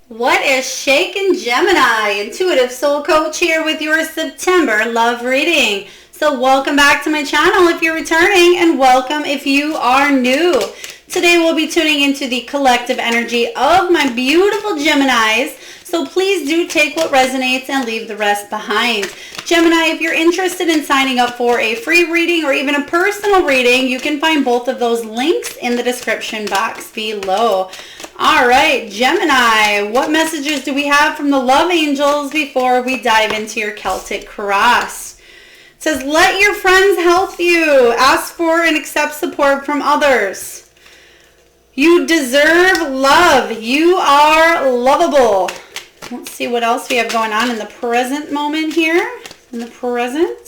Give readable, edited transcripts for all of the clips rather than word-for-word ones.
What is shaking, Gemini? Intuitive Soul Coach here with your September love reading. So welcome back to my channel if you're returning, and welcome if you are new. Today we'll be tuning into the collective energy of my beautiful Geminis. So please do take what resonates and leave the rest behind. Gemini, if you're interested in signing up for a free reading or even a personal reading, you can find both of those links in the description box below. All right, Gemini, what messages do we have from the love angels before we dive into your Celtic cross? It says, let your friends help you. Ask for and accept support from others. You deserve love. You are lovable. Let's see what else we have going on in the present moment here. In the present.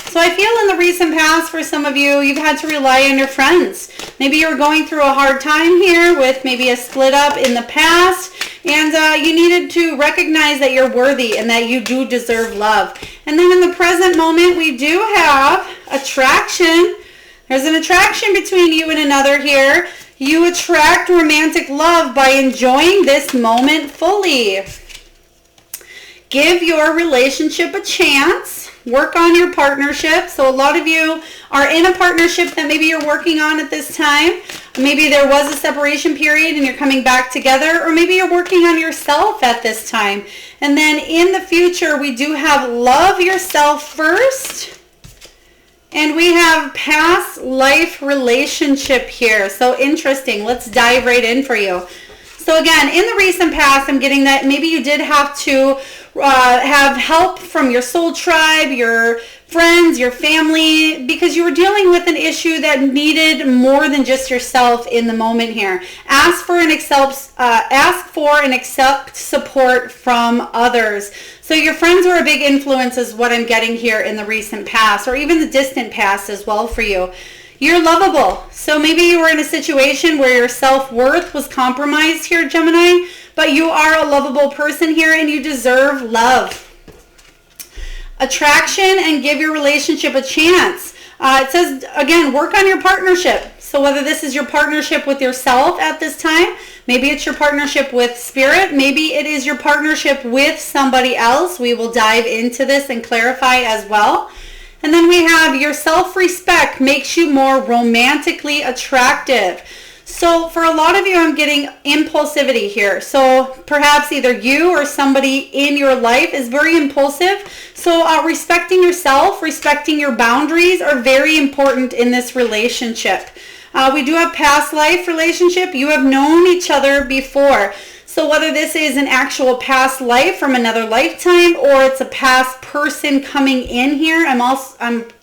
So I feel in the recent past for some of you, you've had to rely on your friends. Maybe you're going through a hard time here with maybe a split up in the past, and you needed to recognize that you're worthy and that you do deserve love. And then in the present moment, we do have attraction. There's an attraction between you and another here. You attract romantic love by enjoying this moment fully. Give your relationship a chance. Work on your partnership. So a lot of you are in a partnership that maybe you're working on at this time. Maybe there was a separation period and you're coming back together, or maybe you're working on yourself at this time. And then in the future, we do have love yourself first. And we have past life relationship here. So interesting. Let's dive right in for you. So again, in the recent past, I'm getting that maybe you did have to have help from your soul tribe, your friends, your family, because you were dealing with an issue that needed more than just yourself in the moment here. Ask for and accept support from others. So your friends were a big influence is what I'm getting here in the recent past, or even the distant past as well for you. You're lovable. So maybe you were in a situation where your self-worth was compromised here, Gemini, but you are a lovable person here and you deserve love. Attraction and give your relationship a chance. It says, again, work on your partnership. So whether this is your partnership with yourself at this time, maybe it's your partnership with spirit, maybe it is your partnership with somebody else. We will dive into this and clarify as well. And then we have your self-respect makes you more romantically attractive. So for a lot of you, I'm getting impulsivity here. So perhaps either you or somebody in your life is very impulsive. So respecting yourself, respecting your boundaries are very important in this relationship. We do have past life relationship. You have known each other before. So whether this is an actual past life from another lifetime or it's a past person coming in here, I'm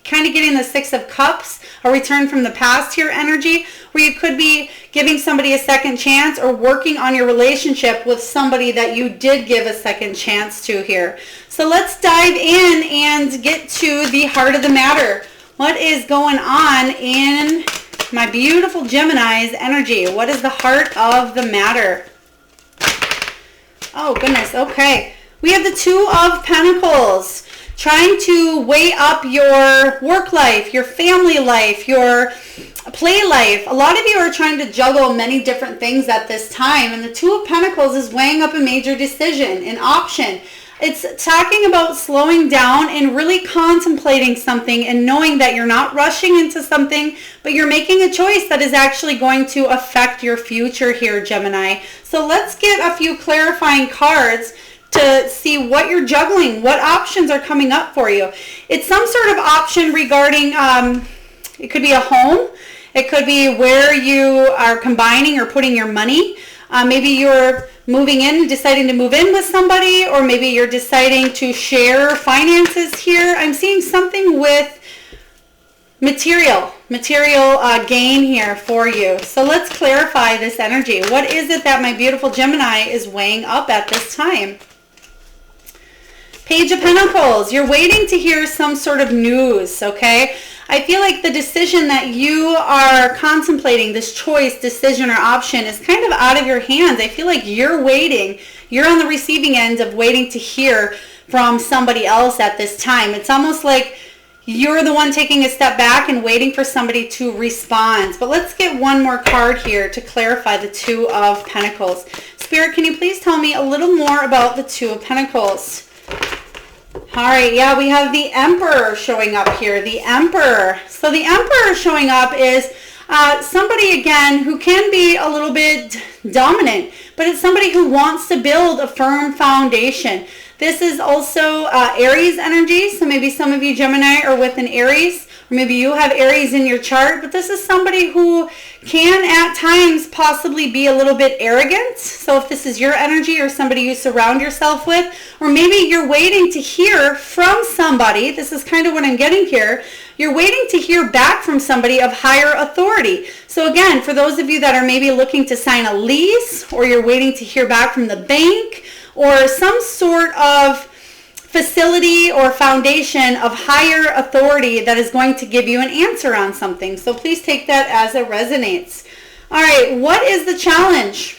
kind of getting the Six of Cups, a return from the past here energy, where you could be giving somebody a second chance or working on your relationship with somebody that you did give a second chance to here. So let's dive in and get to the heart of the matter. What is going on in my beautiful Gemini's energy? What is the heart of the matter? Oh, goodness. Okay. We have the Two of Pentacles. Trying to weigh up your work life, your family life, your play life. A lot of you are trying to juggle many different things at this time. And the Two of Pentacles is weighing up a major decision, an option. It's talking about slowing down and really contemplating something and knowing that you're not rushing into something, but you're making a choice that is actually going to affect your future here, Gemini. So let's get a few clarifying cards to see what you're juggling, what options are coming up for you. It's some sort of option regarding, it could be a home. It could be where you are combining or putting your money. Maybe you're moving in, deciding to move in with somebody, or maybe you're deciding to share finances here. I'm seeing something with material gain here for you. So let's clarify this energy. What is it that my beautiful Gemini is weighing up at this time? Page of Pentacles. You're waiting to hear some sort of news, okay? I feel like the decision that you are contemplating, this choice, decision, or option is kind of out of your hands. I feel like you're waiting. You're on the receiving end of waiting to hear from somebody else at this time. It's almost like you're the one taking a step back and waiting for somebody to respond. But let's get one more card here to clarify the Two of Pentacles. Spirit, can you please tell me a little more about the Two of Pentacles? All right, yeah, we have the Emperor showing up here, the Emperor. So the Emperor showing up is somebody, again, who can be a little bit dominant, but it's somebody who wants to build a firm foundation. This is also Aries energy, so maybe some of you Gemini are with an Aries, or maybe you have Aries in your chart, but this is somebody who can at times possibly be a little bit arrogant. So if this is your energy or somebody you surround yourself with, or maybe you're waiting to hear from somebody, this is kind of what I'm getting here, you're waiting to hear back from somebody of higher authority. So again, for those of you that are maybe looking to sign a lease, or you're waiting to hear back from the bank, or some sort of facility or foundation of higher authority that is going to give you an answer on something. So please take that as it resonates. All right, what is the challenge?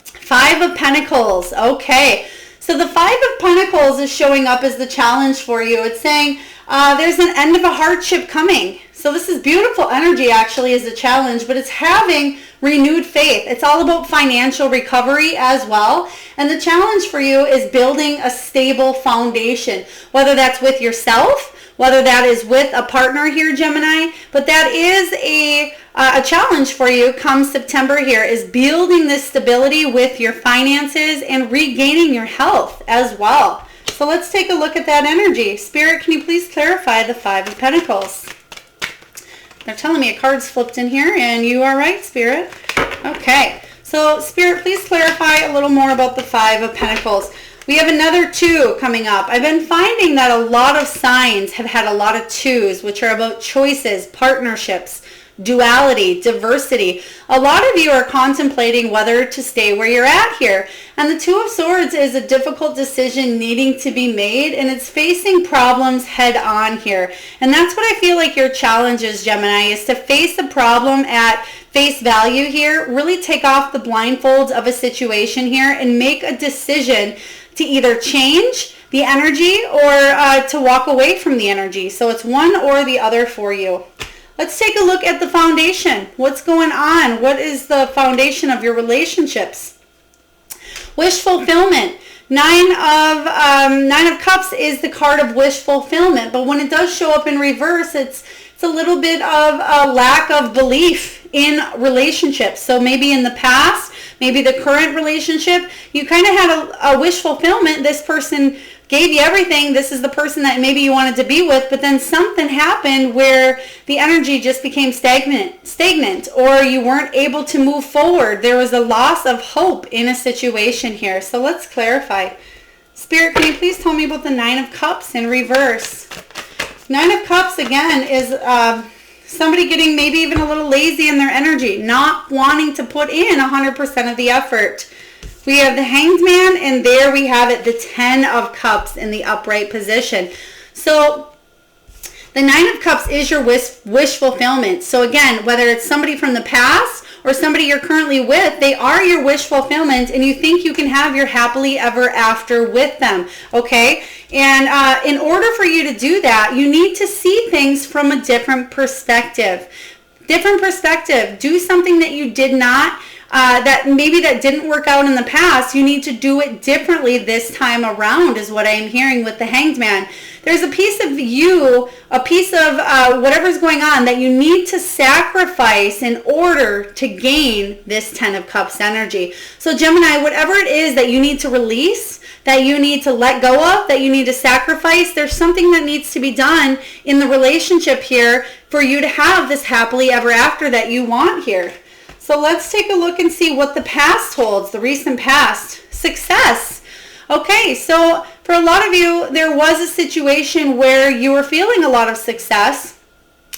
Five of Pentacles. Okay, so the Five of Pentacles is showing up as the challenge for you. It's saying there's an end of a hardship coming. So this is beautiful energy actually as a challenge, but it's having renewed faith. It's all about financial recovery as well. And the challenge for you is building a stable foundation, whether that's with yourself, whether that is with a partner here, Gemini, but that is a challenge for you come September here, is building this stability with your finances and regaining your health as well. So let's take a look at that energy. Spirit, can you please clarify the Five of Pentacles? They're telling me a card's flipped in here, and you are right, Spirit. Okay, so Spirit, please clarify a little more about the Five of Pentacles. We have another two coming up. I've been finding that a lot of signs have had a lot of twos, which are about choices, partnerships, duality, diversity. A lot of you are contemplating whether to stay where you're at here. And the Two of Swords is a difficult decision needing to be made, and it's facing problems head on here. And that's what I feel like your challenge is, Gemini, is to face a problem at face value here, really take off the blindfolds of a situation here and make a decision to either change the energy or to walk away from the energy. So it's one or the other for you. Let's take a look at the foundation. What's going on? What is the foundation of your relationships? Wish fulfillment. Nine of Cups is the card of wish fulfillment, but when it does show up in reverse, it's a little bit of a lack of belief in relationships. So maybe in the past, maybe the current relationship, you kind of had a wish fulfillment. This person gave you everything. This is the person that maybe you wanted to be with, but then something happened where the energy just became stagnant, or you weren't able to move forward. There was a loss of hope in a situation here. So let's clarify. Spirit, can you please tell me about the Nine of Cups in reverse? Nine of Cups, again, is somebody getting maybe even a little lazy in their energy, not wanting to put in 100% of the effort. We have the Hanged Man, and there we have it, the Ten of Cups in the upright position. So the Nine of Cups is your wish fulfillment. So again, whether it's somebody from the past or somebody you're currently with, they are your wish fulfillment, and you think you can have your happily ever after with them, okay? And in order for you to do that, you need to see things from a different perspective. Different perspective. Do something that you did not that didn't work out in the past. You need to do it differently this time around, is what I'm hearing with the Hanged Man. There's a piece of you, a piece of whatever's going on that you need to sacrifice in order to gain this Ten of Cups energy. So Gemini, whatever it is that you need to release, that you need to let go of, that you need to sacrifice, there's something that needs to be done in the relationship here for you to have this happily ever after that you want here. So let's take a look and see what the past holds, the recent past. Success. Okay, so for a lot of you, there was a situation where you were feeling a lot of success.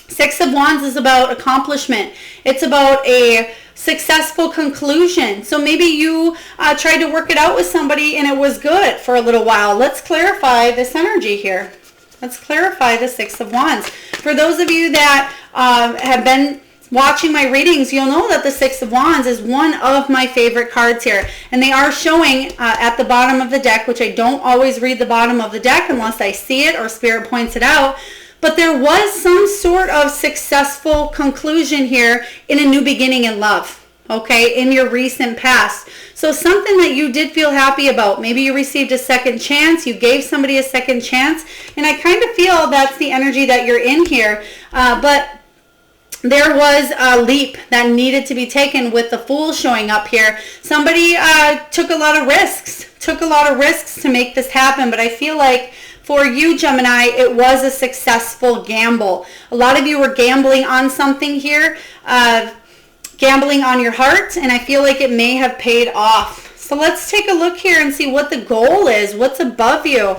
Six of Wands is about accomplishment. It's about a successful conclusion. So maybe you tried to work it out with somebody and it was good for a little while. Let's clarify this energy here. Let's clarify the Six of Wands. For those of you that have been watching my readings, you'll know that the Six of Wands is one of my favorite cards here. And they are showing at the bottom of the deck, which I don't always read the bottom of the deck unless I see it or Spirit points it out. but there was some sort of successful conclusion here in a new beginning in love, okay, in your recent past. So something that you did feel happy about. Maybe you received a second chance, you gave somebody a second chance, and I kind of feel that's the energy that you're in here. But there was a leap that needed to be taken with the Fool showing up here. Somebody took a lot of risks to make this happen, but I feel like for you, Gemini, it was a successful gamble. A lot of you were gambling on something here, gambling on your heart, and I feel like it may have paid off. So let's take a look here and see what the goal is, what's above you.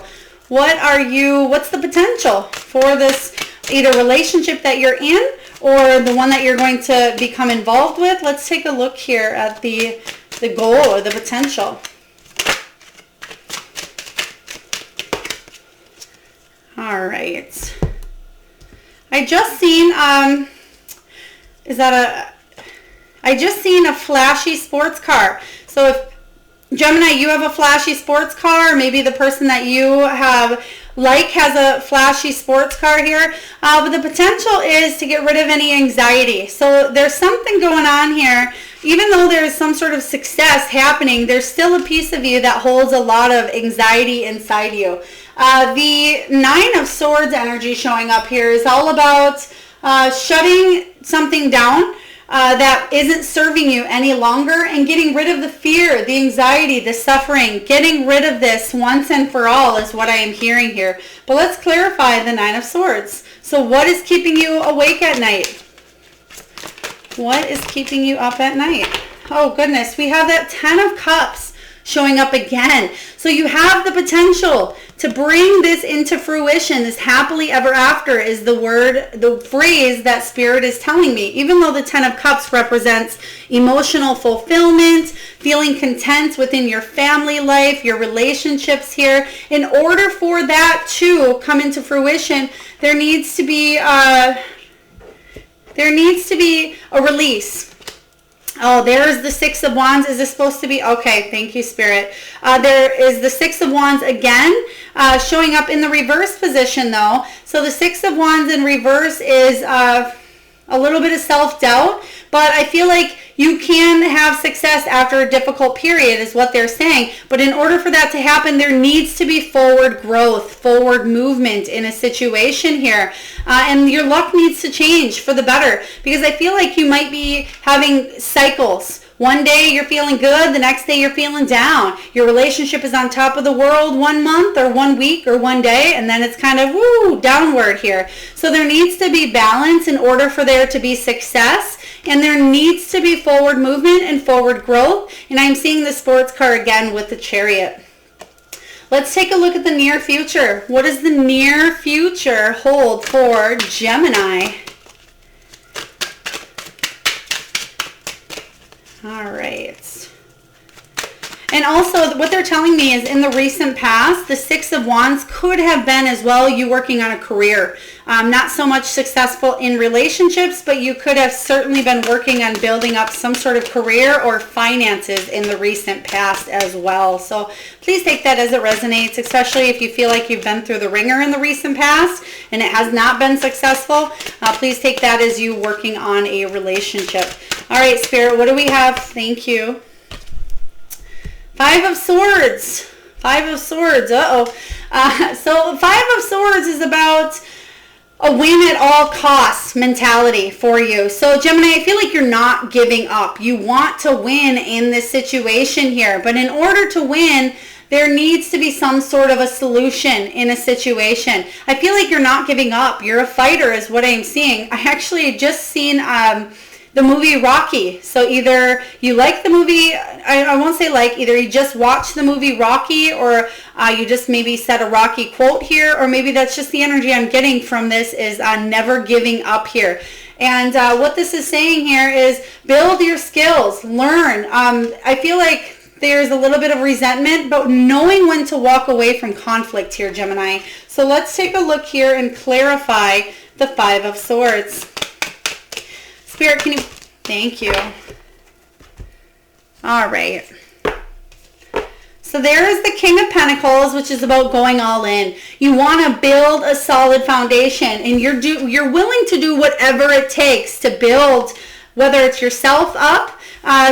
What's the potential for this either relationship that you're in or the one that you're going to become involved with? Let's take a look here at the goal or the potential. All right. I just seen I just seen a flashy sports car. So if Gemini, you have a flashy sports car, or maybe the person that you has a flashy sports car here, but the potential is to get rid of any anxiety. So there's something going on here. Even though there's some sort of success happening, there's still a piece of you that holds a lot of anxiety inside you. The Nine of Swords energy showing up here is all about shutting something down that isn't serving you any longer and getting rid of the fear, the anxiety, the suffering. Getting rid of this once and for all is what I am hearing here. But let's clarify the Nine of Swords. So what is keeping you awake at night? What is keeping you up at night? Oh goodness, we have that Ten of Cups showing up again. So you have the potential to bring this into fruition. This happily ever after is the phrase that Spirit is telling me. Even though the Ten of Cups represents emotional fulfillment, feeling content within your family life, your relationships here, in order for that to come into fruition, there needs to be a release. Oh, there's the Six of Wands. Is this supposed to be? Okay, thank you, Spirit. There is the Six of Wands again, showing up in the reverse position, though. So the Six of Wands in reverse is a little bit of self-doubt, but I feel like you can have success after a difficult period is what they're saying. But in order for that to happen, there needs to be forward growth, forward movement in a situation here. And your luck needs to change for the better, because I feel like you might be having cycles. One day you're feeling good, the next day you're feeling down. Your relationship is on top of the world 1 month or 1 week or 1 day, and then it's kind of downward here. So there needs to be balance in order for there to be success, and there needs to be forward movement and forward growth. And I'm seeing the sports car again with the Chariot. Let's take a look at the near future. What does the near future hold for Gemini? All right. And also what they're telling me is in the recent past, the Six of Wands could have been as well you working on a career. Not so much successful in relationships, but you could have certainly been working on building up some sort of career or finances in the recent past as well. So please take that as it resonates, especially if you feel like you've been through the ringer in the recent past and it has not been successful. Please take that as you working on a relationship. All right, Spirit, what do we have? Thank you. Five of Swords. Five of Swords. So Five of Swords is about a win at all costs mentality for you. So Gemini, I feel like you're not giving up. You want to win in this situation here. But in order to win, there needs to be some sort of a solution in a situation. I feel like you're not giving up. You're a fighter is what I'm seeing. I actually just seen the movie Rocky. So either you like the movie, I won't say like, either you just watched the movie Rocky, or you just maybe said a Rocky quote here, or maybe that's just the energy I'm getting from this is never giving up here. And what this is saying here is build your skills, learn. I feel like there's a little bit of resentment, but knowing when to walk away from conflict here, Gemini. So let's take a look here and clarify the Five of Swords. Spirit, can you... Thank you. All right. So there is the King of Pentacles, which is about going all in. You want to build a solid foundation, and you're willing to do whatever it takes to build, whether it's yourself up,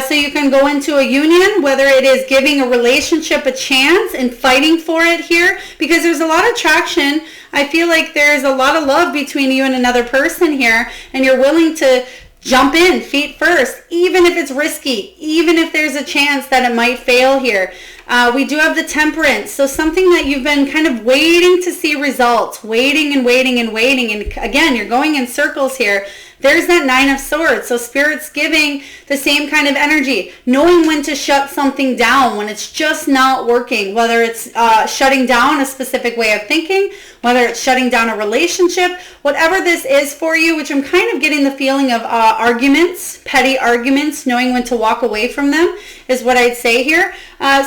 so you can go into a union, whether it is giving a relationship a chance and fighting for it here, because there's a lot of traction. I feel like there's a lot of love between you and another person here, and you're willing to jump in feet first, even if it's risky, even if there's a chance that it might fail here. We do have the Temperance, so something that you've been kind of waiting to see results, waiting and waiting and waiting, and again, you're going in circles here. There's that Nine of Swords, so Spirit's giving the same kind of energy, knowing when to shut something down, when it's just not working, whether it's shutting down a specific way of thinking, whether it's shutting down a relationship, whatever this is for you, which I'm kind of getting the feeling of arguments, petty arguments, knowing when to walk away from them is what I'd say here.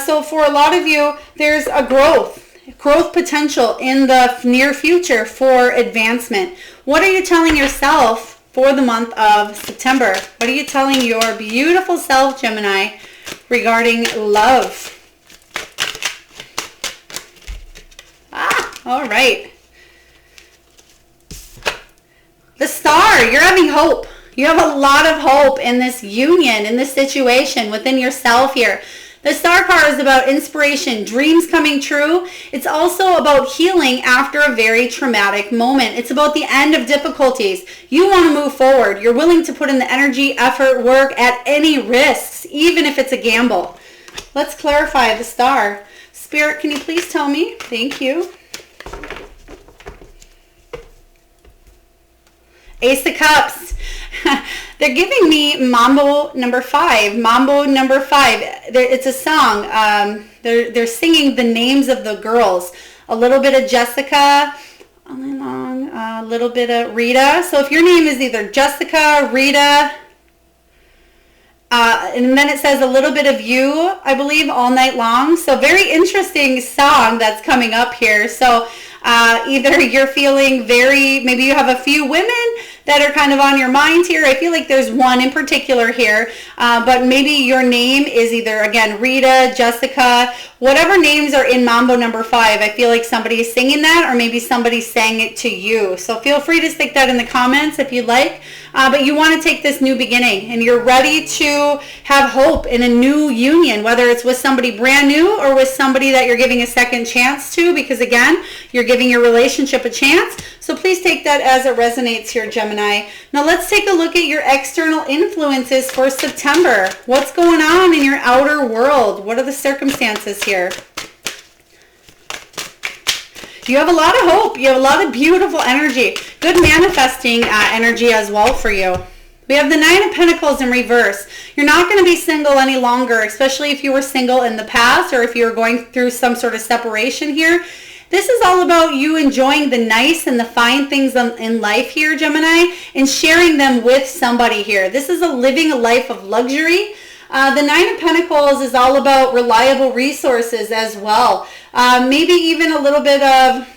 So for a lot of you, there's a growth potential in the near future for advancement. What are you telling yourself for the month of September? What are you telling your beautiful self, Gemini, regarding love? All right. The Star, you're having hope. You have a lot of hope in this union, in this situation within yourself here. The Star card is about inspiration, dreams coming true. It's also about healing after a very traumatic moment. It's about the end of difficulties. You want to move forward. You're willing to put in the energy, effort, work at any risks, even if it's a gamble. Let's clarify the Star. Spirit, can you please tell me? Thank you. Ace of Cups. They're giving me Mambo number 5. Mambo number 5. It's a song. They're singing the names of the girls. A little bit of Jessica, a little bit of Rita. So if your name is either Jessica, Rita, and then it says a little bit of you, I believe, all night long. So very interesting song that's coming up here. So either you're feeling maybe you have a few women that are kind of on your mind here. I feel like there's one in particular here, but maybe your name is either, again, Rita, Jessica, whatever names are in Mambo number 5. I feel like somebody is singing that, or maybe somebody sang it to you. So feel free to stick that in the comments if you'd like. But you want to take this new beginning, and you're ready to have hope in a new union, whether it's with somebody brand new or with somebody that you're giving a second chance to, because again, you're giving your relationship a chance. So please take that as it resonates here, Gemini. Now let's take a look at your external influences for September. What's going on in your outer world? What are the circumstances here? You have a lot of hope. You have a lot of beautiful energy. Good manifesting energy as well for you. We have the Nine of Pentacles in reverse. You're not going to be single any longer, especially if you were single in the past or if you were going through some sort of separation here. This is all about you enjoying the nice and the fine things in life here, Gemini, and sharing them with somebody here. This is living a life of luxury. The Nine of Pentacles is all about reliable resources as well. Maybe even a little bit of,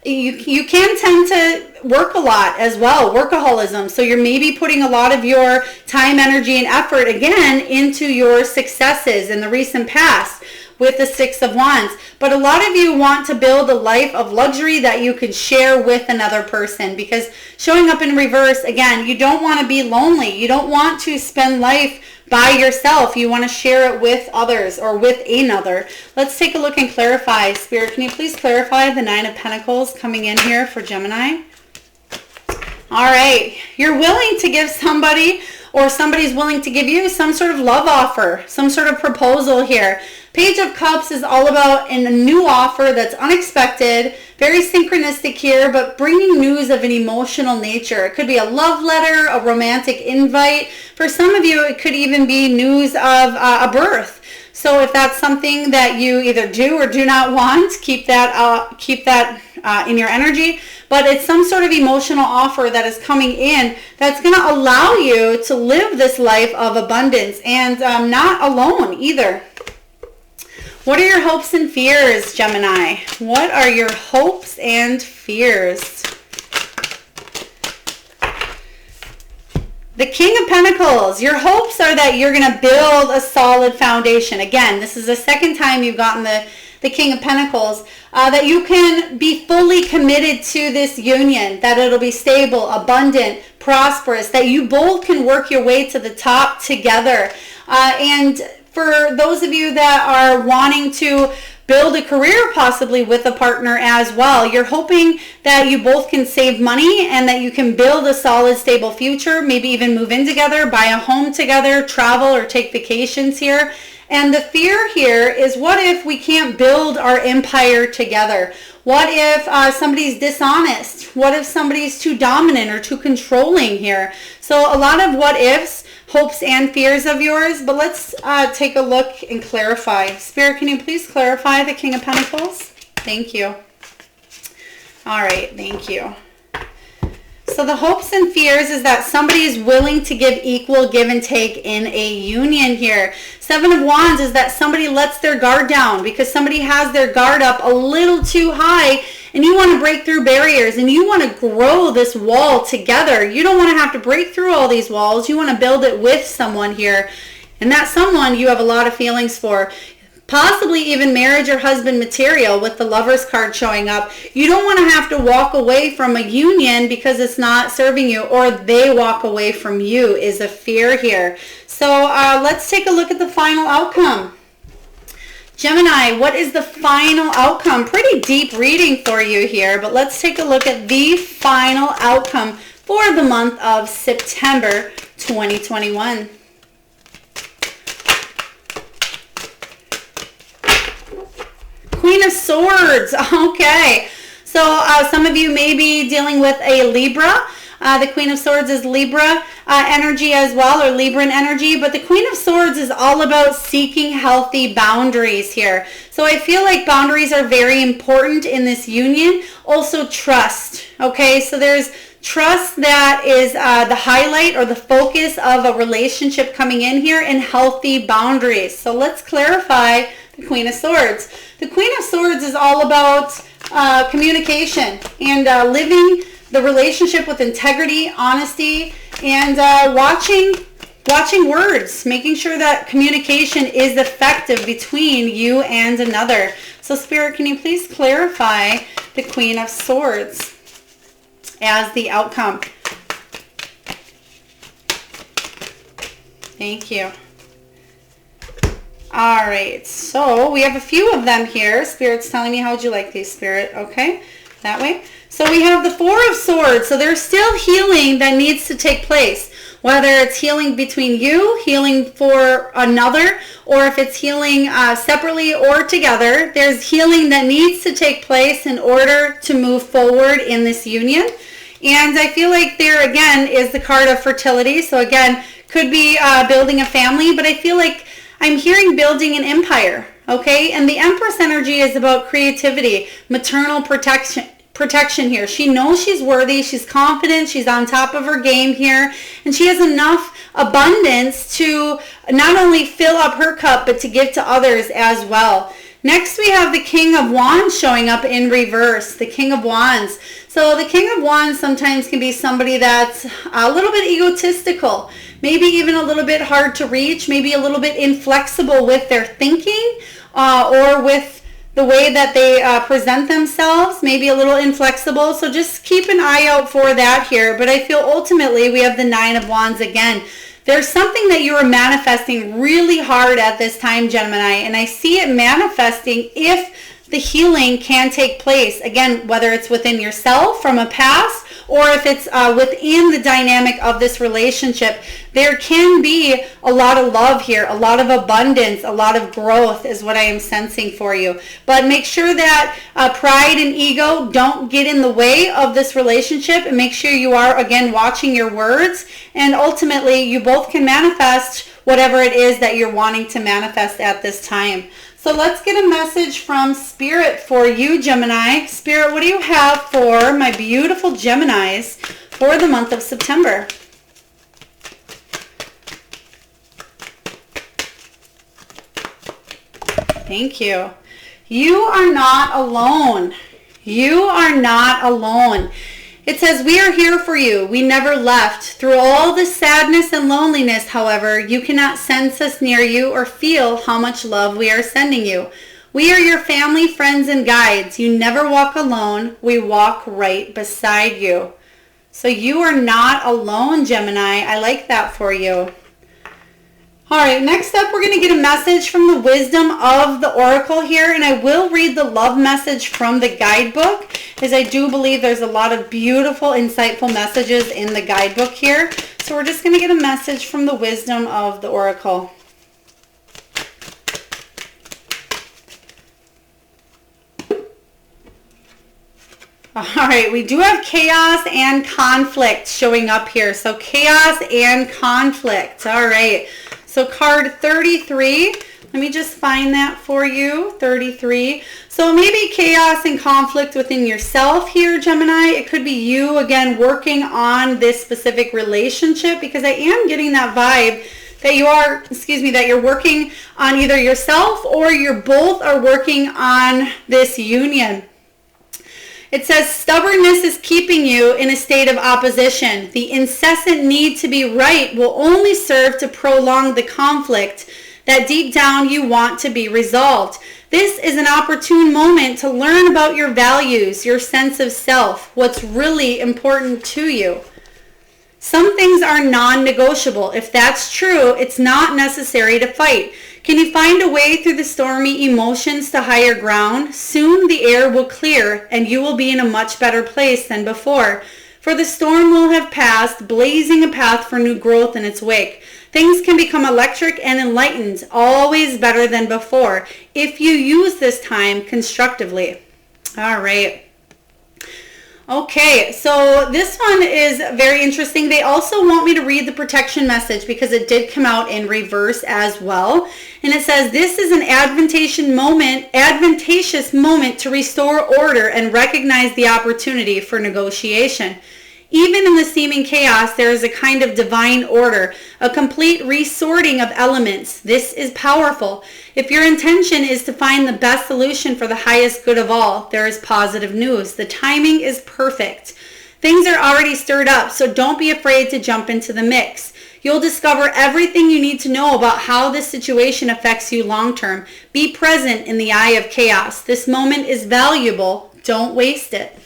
you can tend to work a lot as well, workaholism. So you're maybe putting a lot of your time, energy, and effort, again, into your successes in the recent past with the Six of Wands. But a lot of you want to build a life of luxury that you can share with another person, because showing up in reverse, again, you don't want to be lonely. You don't want to spend life by yourself. You want to share it with others or with another. Let's take a look and clarify. Spirit, can you please clarify the Nine of Pentacles coming in here for Gemini? All right. You're willing to give somebody, or somebody's willing to give you, some sort of love offer, some sort of proposal here. Page of Cups is all about a new offer that's unexpected, very synchronistic here, but bringing news of an emotional nature. It could be a love letter, a romantic invite. For some of you, it could even be news of a birth. So if that's something that you either do or do not want, keep that in your energy. But it's some sort of emotional offer that is coming in that's going to allow you to live this life of abundance and not alone either. What are your hopes and fears, Gemini? What are your hopes and fears? The King of Pentacles. Your hopes are that you're going to build a solid foundation. Again, this is the second time you've gotten the King of Pentacles. That you can be fully committed to this union. That it'll be stable, abundant, prosperous. That you both can work your way to the top together. And for those of you that are wanting to build a career possibly with a partner as well, you're hoping that you both can save money and that you can build a solid, stable future, maybe even move in together, buy a home together, travel or take vacations here. And the fear here is, what if we can't build our empire together? What if somebody's dishonest? What if somebody's too dominant or too controlling here? So a lot of what ifs, hopes and fears of yours, but let's take a look and clarify. Spirit, can you please clarify the King of Pentacles? Thank you. All right, thank you. So the hopes and fears is that somebody is willing to give equal give and take in a union here. Seven of Wands is that somebody lets their guard down because somebody has their guard up a little too high, and you want to break through barriers and you want to grow this wall together. You don't want to have to break through all these walls. You want to build it with someone here. And that someone you have a lot of feelings for. Possibly even marriage or husband material with the Lovers card showing up. You don't want to have to walk away from a union because it's not serving you, or they walk away from you is a fear here. So let's take a look at the final outcome. Gemini, what is the final outcome? Pretty deep reading for you here, but let's take a look at the final outcome for the month of September 2021. Queen of Swords. Okay, so some of you may be dealing with a Libra. The Queen of Swords is Libra energy as well, or Libran energy, but the Queen of Swords is all about seeking healthy boundaries here. So I feel like boundaries are very important in this union. Also trust. Okay, so there's trust that is the highlight or the focus of a relationship coming in here, and healthy boundaries. So let's clarify the Queen of Swords. The Queen of Swords is all about communication and living the relationship with integrity, honesty, and watching words, making sure that communication is effective between you and another. So Spirit, can you please clarify the Queen of Swords as the outcome? Thank you. All right, so we have a few of them here. Spirit's telling me, how would you like these, Spirit? Okay, that way. So we have the Four of Swords. So there's still healing that needs to take place, whether it's healing between you, healing for another, or if it's healing separately or together. There's healing that needs to take place in order to move forward in this union. And I feel like there again is the card of fertility. So again, could be building a family, but I feel like I'm hearing building an empire, okay? And the Empress energy is about creativity, maternal protection here. She knows she's worthy, she's confident, she's on top of her game here, and she has enough abundance to not only fill up her cup, but to give to others as well. Next, we have the King of Wands showing up in reverse, the King of Wands. So the King of Wands sometimes can be somebody that's a little bit egotistical, maybe even a little bit hard to reach, maybe a little bit inflexible with their thinking or with the way that they present themselves, maybe a little inflexible. So just keep an eye out for that here. But I feel ultimately we have the Nine of Wands again. There's something that you are manifesting really hard at this time, Gemini, and I see it manifesting if the healing can take place. Again, whether it's within yourself from a past or if it's within the dynamic of this relationship, there can be a lot of love here, a lot of abundance, a lot of growth is what I am sensing for you. But make sure that pride and ego don't get in the way of this relationship, and make sure you are, again, watching your words, and ultimately you both can manifest whatever it is that you're wanting to manifest at this time. So let's get a message from Spirit for you, Gemini. Spirit, what do you have for my beautiful Geminis for the month of September? Thank you. You are not alone. You are not alone. It says, we are here for you. We never left. Through all the sadness and loneliness, however, you cannot sense us near you or feel how much love we are sending you. We are your family, friends, and guides. You never walk alone. We walk right beside you. So you are not alone, Gemini. I like that for you. All right, next up, we're going to get a message from the wisdom of the oracle here, and I will read the love message from the guidebook, as I do believe there's a lot of beautiful, insightful messages in the guidebook here. So we're just going to get a message from the wisdom of the oracle. All right, we do have chaos and conflict showing up here. So chaos and conflict. All right. So card 33, let me just find that for you, 33. So maybe chaos and conflict within yourself here, Gemini. It could be you, again, working on this specific relationship, because I am getting that vibe that you are, that you're working on either yourself or you're both are working on this union. It says, stubbornness is keeping you in a state of opposition. The incessant need to be right will only serve to prolong the conflict that deep down you want to be resolved. This is an opportune moment to learn about your values, your sense of self, what's really important to you. Some things are non-negotiable. If that's true, it's not necessary to fight. Can you find a way through the stormy emotions to higher ground? Soon the air will clear and you will be in a much better place than before. For the storm will have passed, blazing a path for new growth in its wake. Things can become electric and enlightened, always better than before, if you use this time constructively. All right. Okay, so this one is very interesting. They also want me to read the protection message because it did come out in reverse as well. And it says, this is an advantageous moment to restore order and recognize the opportunity for negotiation. Even in the seeming chaos, there is a kind of divine order, a complete resorting of elements. This is powerful. If your intention is to find the best solution for the highest good of all, there is positive news. The timing is perfect. Things are already stirred up, so don't be afraid to jump into the mix. You'll discover everything you need to know about how this situation affects you long term. Be present in the eye of chaos. This moment is valuable. Don't waste it.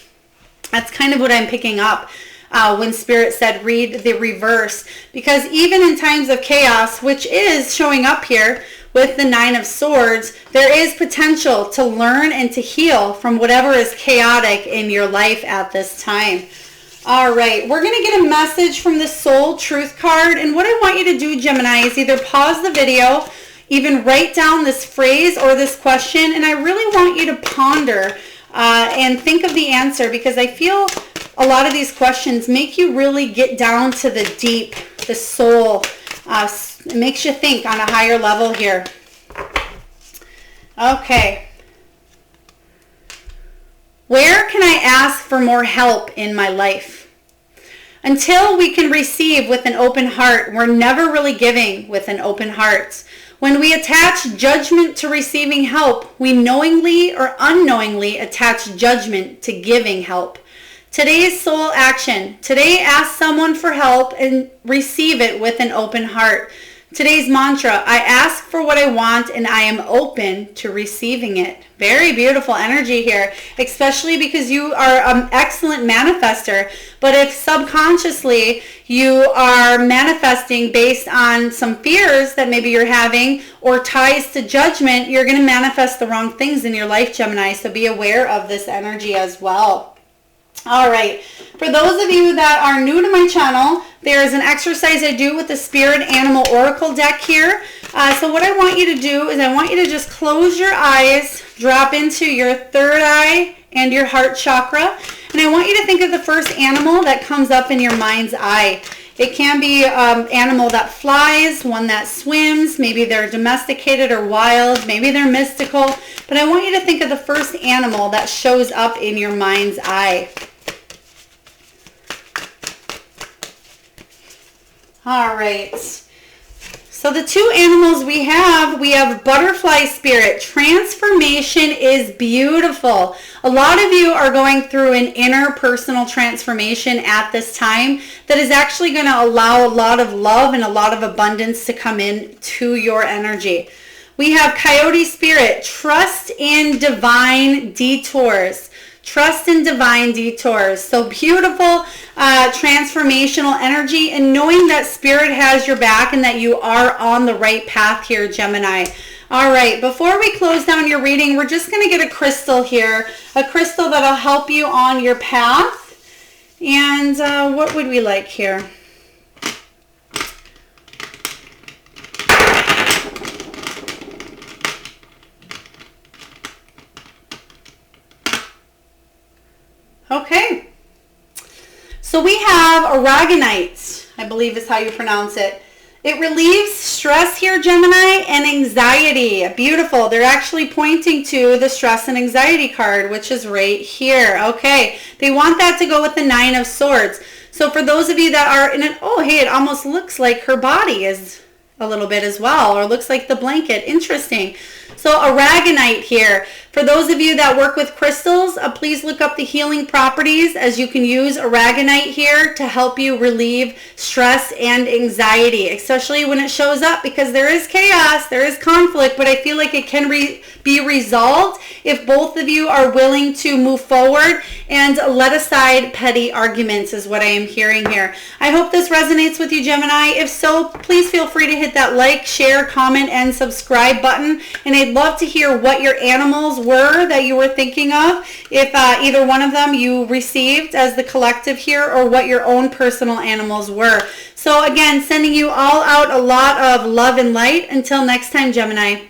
That's kind of what I'm picking up when Spirit said read the reverse, because even in times of chaos, which is showing up here with the Nine of Swords, there is potential to learn and to heal from whatever is chaotic in your life at this time. All right, we're going to get a message from the Soul Truth card, and what I want you to do, Gemini, is either pause the video, even write down this phrase or this question, and I really want you to ponder and think of the answer, because I feel a lot of these questions make you really get down to the deep, the soul. It makes you think on a higher level here. Okay. Where can I ask for more help in my life? Until we can receive with an open heart, we're never really giving with an open heart. When we attach judgment to receiving help, we knowingly or unknowingly attach judgment to giving help. Today's soul action. Today, ask someone for help and receive it with an open heart. Today's mantra, I ask for what I want and I am open to receiving it. Very beautiful energy here, especially because you are an excellent manifester. But if subconsciously you are manifesting based on some fears that maybe you're having or ties to judgment, you're going to manifest the wrong things in your life, Gemini. So be aware of this energy as well. All right, for those of you that are new to my channel, there is an exercise I do with the Spirit Animal Oracle deck here. So what I want you to do is I want you to just close your eyes, drop into your third eye and your heart chakra, and I want you to think of the first animal that comes up in your mind's eye. It can be an animal that flies, one that swims, maybe they're domesticated or wild, maybe they're mystical, but I want you to think of the first animal that shows up in your mind's eye. All right, So the two animals we have butterfly spirit. Transformation is beautiful. A lot of you are going through an inner personal transformation at this time that is actually going to allow a lot of love and a lot of abundance to come in to your energy. We have coyote spirit. Trust in divine detours. Trust in divine detours. So beautiful transformational energy, and knowing that spirit has your back and that you are on the right path here, Gemini. All right, before we close down your reading, we're just going to get a crystal here, a crystal that'll help you on your path. And what would we like here? Okay, so we have Aragonite, I believe is how you pronounce it. It relieves stress here, Gemini, and anxiety. Beautiful. They're actually pointing to the stress and anxiety card, which is right here. Okay, they want that to go with the 9 of Swords. So for those of you that are in it, oh, hey, it almost looks like her body is a little bit as well, or looks like the blanket. Interesting. So Aragonite here. For those of you that work with crystals, please look up the healing properties, as you can use Aragonite here to help you relieve stress and anxiety, especially when it shows up, because there is chaos, there is conflict, but I feel like it can be resolved if both of you are willing to move forward and let aside petty arguments, is what I am hearing here. I hope this resonates with you, Gemini. If so, please feel free to hit that like, share, comment, and subscribe button. And I'd love to hear what your animals were that you were thinking of, if either one of them you received as the collective here, or what your own personal animals were. So again, sending you all out a lot of love and light. Until next time, Gemini.